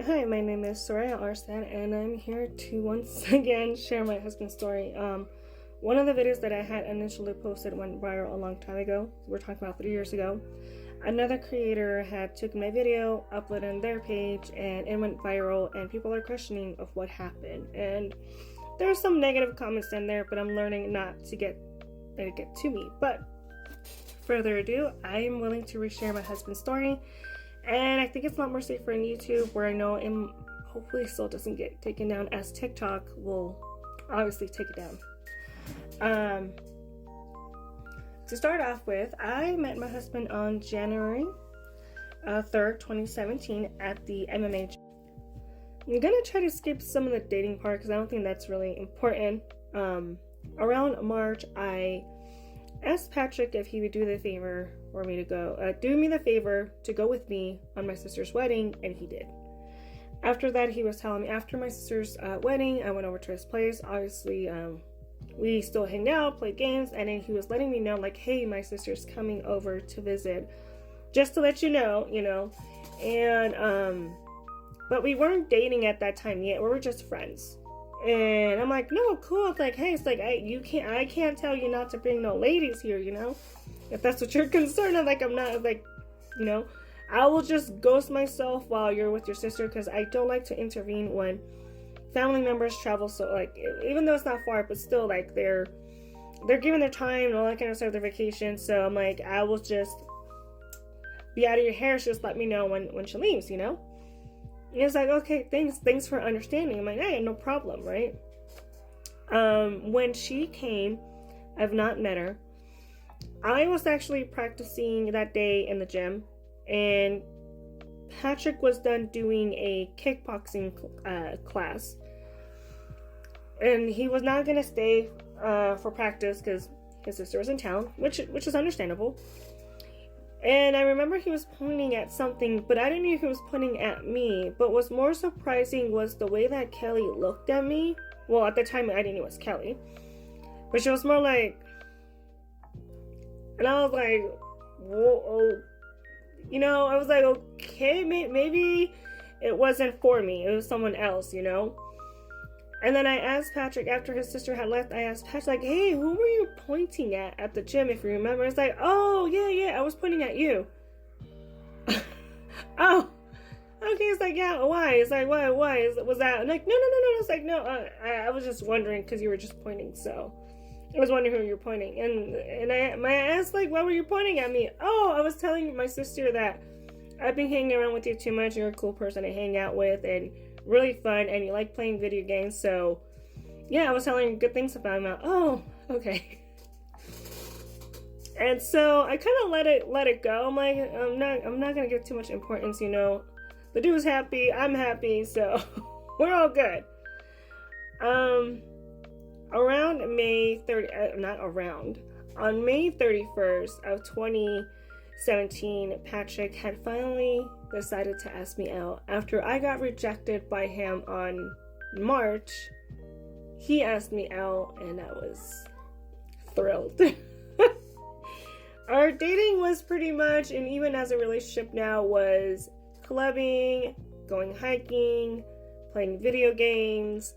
Hi, my name is Soraya Arstad, and I'm here to once again share my husband's story. One of the videos that I had initially posted went viral a long time ago. We're talking about 3 years ago. Another creator had taken my video, uploaded on their page, and it went viral, and people are questioning of what happened. And there's some negative comments in there, but I'm learning not to let it get to me. But further ado, I am willing to reshare my husband's story. And I think it's a lot more safer on YouTube, where I know it hopefully still doesn't get taken down, as TikTok will obviously take it down. To start off with, I met my husband on January 3rd, 2017 at the MMA gym. I'm gonna try to skip some of the dating part because I don't think that's really important. Around March, I asked Patrick if he would do the favor for me to go with me on my sister's wedding, and he did. After that, he was telling me after my sister's wedding, I went over to his place. Obviously, we still hang out, play games, and then he was letting me know, like, hey, my sister's coming over to visit, just to let you know. And but we weren't dating at that time yet. We were just friends. And I'm like, no, cool. It's like, hey, it's like, I can't tell you not to bring no ladies here, if that's what you're concerned of. Like, I'm not, like, I will just ghost myself while you're with your sister, because I don't like to intervene when family members travel. So, like, even though it's not far, but still, like, they're giving their time and all that kind of stuff, their vacation. So I'm like, I will just be out of your hair. So just let me know when she leaves, And it's like, okay, thanks for understanding. I'm like, hey, no problem, right? When she came, I've not met her. I was actually practicing that day in the gym, and Patrick was done doing a kickboxing class, and he was not gonna stay for practice because his sister was in town, which is understandable. And I remember he was pointing at something, but I didn't know he was pointing at me. But what's more surprising was the way that Kelly looked at me. Well, at the time, I didn't know it was Kelly. But she was more like... And I was like, whoa, I was like, okay, maybe it wasn't for me. It was someone else, And then I asked Patrick, after his sister had left, I asked Patrick, like, hey, who were you pointing at the gym, if you remember? It's like, oh, yeah, I was pointing at you. Oh, okay. It's like, yeah, why? It's like, why? Was that? I'm like, no. It's like, no, I was just wondering because you were just pointing, so I was wondering who you were pointing. And I asked, like, why were you pointing at me? Oh, I was telling my sister that I've been hanging around with you too much. You're a cool person to hang out with, and really fun, and you like playing video games. So yeah, I was telling you good things about him. Oh, okay. And so I kind of let it go. I'm like, I'm not gonna give too much importance. The dude's happy, I'm happy, so we're all good. Around May 30, on May 31st of 2017, Patrick had finally decided to ask me out. After I got rejected by him on March, he asked me out, and I was thrilled. Our dating was pretty much, and even as a relationship now, was clubbing, going hiking, playing video games,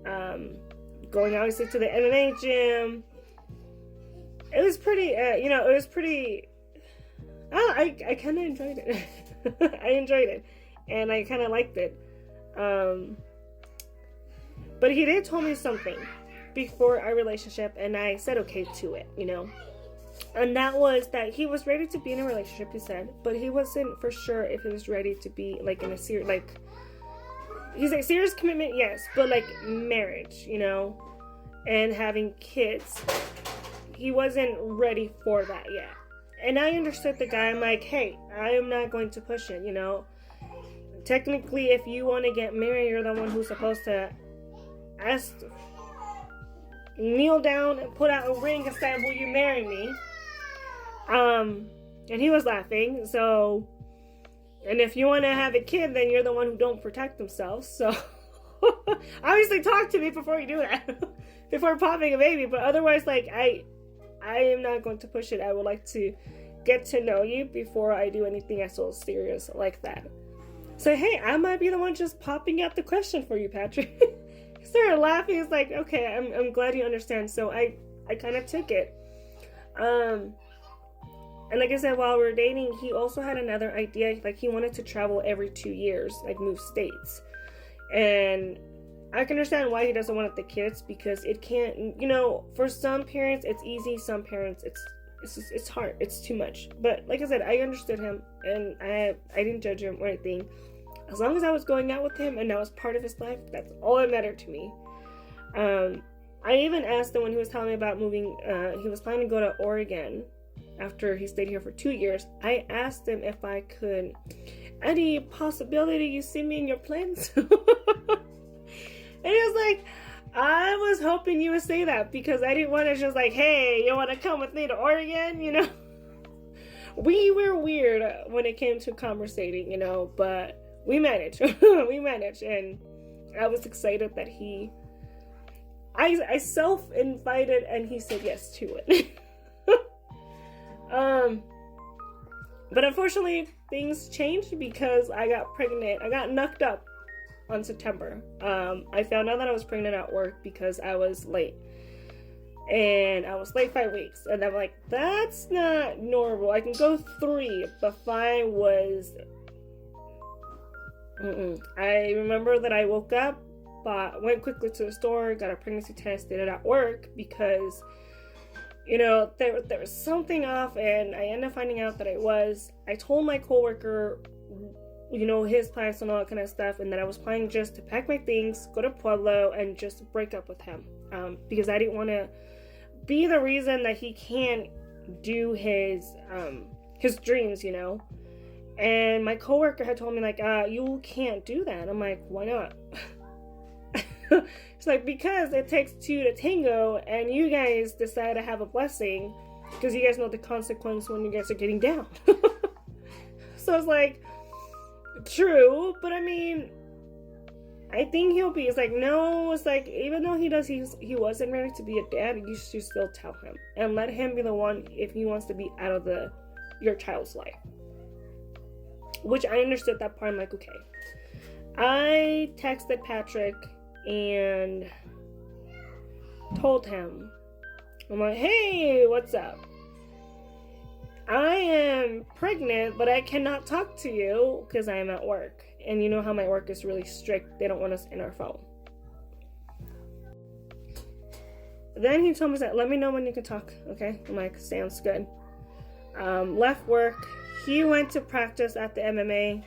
going obviously to the MMA gym. It was pretty, I kind of enjoyed it. I enjoyed it, and I kind of liked it. But he did tell me something before our relationship, and I said okay to it, And that was that he was ready to be in a relationship, he said, but he wasn't for sure if he was ready to be, like, in a serious, like, he's like, serious commitment, yes, but, like, marriage, and having kids. He wasn't ready for that yet. And I understood the guy. I'm like, hey, I am not going to push it, Technically, if you want to get married, you're the one who's supposed to kneel down and put out a ring and say, will you marry me? And he was laughing. So, and if you want to have a kid, then you're the one who don't protect themselves. So, obviously talk to me before you do that. Before popping a baby. But otherwise, like, I am not going to push it. I would like to get to know you before I do anything as so serious like that. say, hey, I might be the one just popping up the question for you, Patrick. He started laughing. He's like, okay, I'm glad you understand. So I kind of took it. And like I said, while we were dating, he also had another idea. Like, he wanted to travel every 2 years, like move states. And I can understand why he doesn't want the kids, because it can't, you know, for some parents it's easy, some parents it's hard, it's too much. But like I said, I understood him, and I didn't judge him or anything. As long as I was going out with him and that was part of his life, that's all that mattered to me. I even asked him when he was telling me about moving, he was planning to go to Oregon after he stayed here for 2 years. I asked him if I could, any possibility you see me in your plans? And he was like, I was hoping you would say that, because I didn't want to just like, hey, you want to come with me to Oregon, you know? We were weird when it came to conversating, you know, but we managed. We managed, and I was excited that I self-invited and he said yes to it. But unfortunately, things changed because I got pregnant. I got knocked up on September. I found out that I was pregnant at work because I was late. And I was late 5 weeks. And I'm like, that's not normal. I can go 3, but 5 was... I remember that I woke up, went quickly to the store, got a pregnancy test, did it at work because, you know, there was something off, and I ended up finding out that I told my coworker, you know, his plans and all that kind of stuff, and that I was planning just to pack my things, go to Pueblo, and just break up with him, because I didn't want to be the reason that he can't do his dreams, you know. And my coworker had told me, like, you can't do that. I'm like, why not? It's like, because it takes 2 to tango, and you guys decide to have a blessing because you guys know the consequence when you guys are getting down. So it's like, true, but I mean, I think he'll be. It's like, no, it's like, even though he wasn't ready to be a dad, you should still tell him and let him be the one if he wants to be out of your child's life. Which I understood that part. I'm like, okay. I texted Patrick and told him, I'm like, hey, what's up? I am pregnant, but I cannot talk to you because I am at work. And you know how my work is really strict. They don't want us in our phone. Then he told me that, let me know when you can talk, okay? I'm like, sounds good. Left work. He went to practice at the MMA.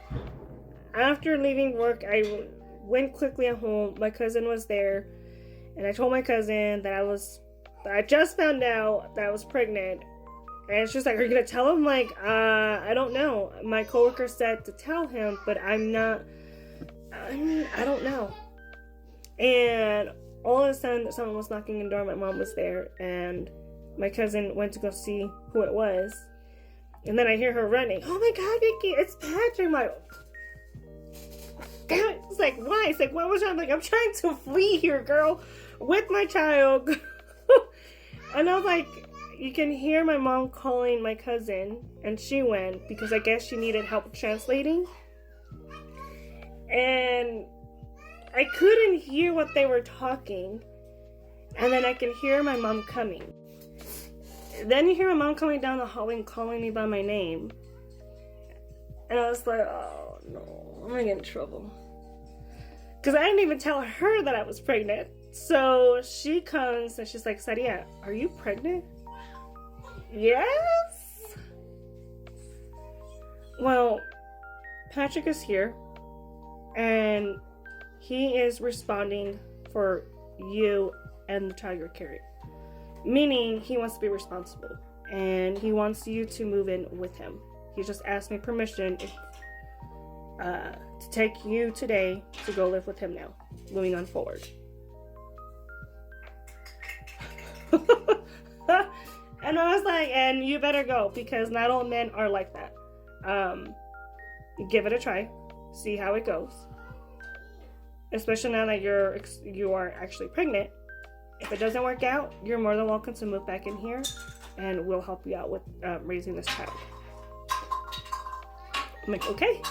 After leaving work, I went quickly at home. My cousin was there, and I told my cousin that I just found out that I was pregnant. And it's just like, are you gonna tell him? Like, I don't know. My coworker said to tell him, but I don't know. And all of a sudden, someone was knocking on the door. My mom was there, and my cousin went to go see who it was. And then I hear her running. Oh my God, Vicky, it's Patrick. I'm like, damn it. It's like, why? It's like, what was I? I'm like, I'm trying to flee here, girl, with my child. And I was like, you can hear my mom calling my cousin, and she went because I guess she needed help translating. And I couldn't hear what they were talking. And then I could hear my mom coming. Then you hear my mom coming down the hallway and calling me by my name. And I was like, oh no, I'm gonna get in trouble. Because I didn't even tell her that I was pregnant. So she comes and she's like, Sadia, are you pregnant? Yes. Well, Patrick is here. And he is responding for you and the child you're carrying. Meaning he wants to be responsible. And he wants you to move in with him. He just asked me permission to take you today to go live with him now. Moving on forward. And I was like, and you better go. Because not all men are like that. Give it a try. See how it goes. Especially now that you are actually pregnant. If it doesn't work out, you're more than welcome to move back in here, and we'll help you out with raising this child. I'm like, okay.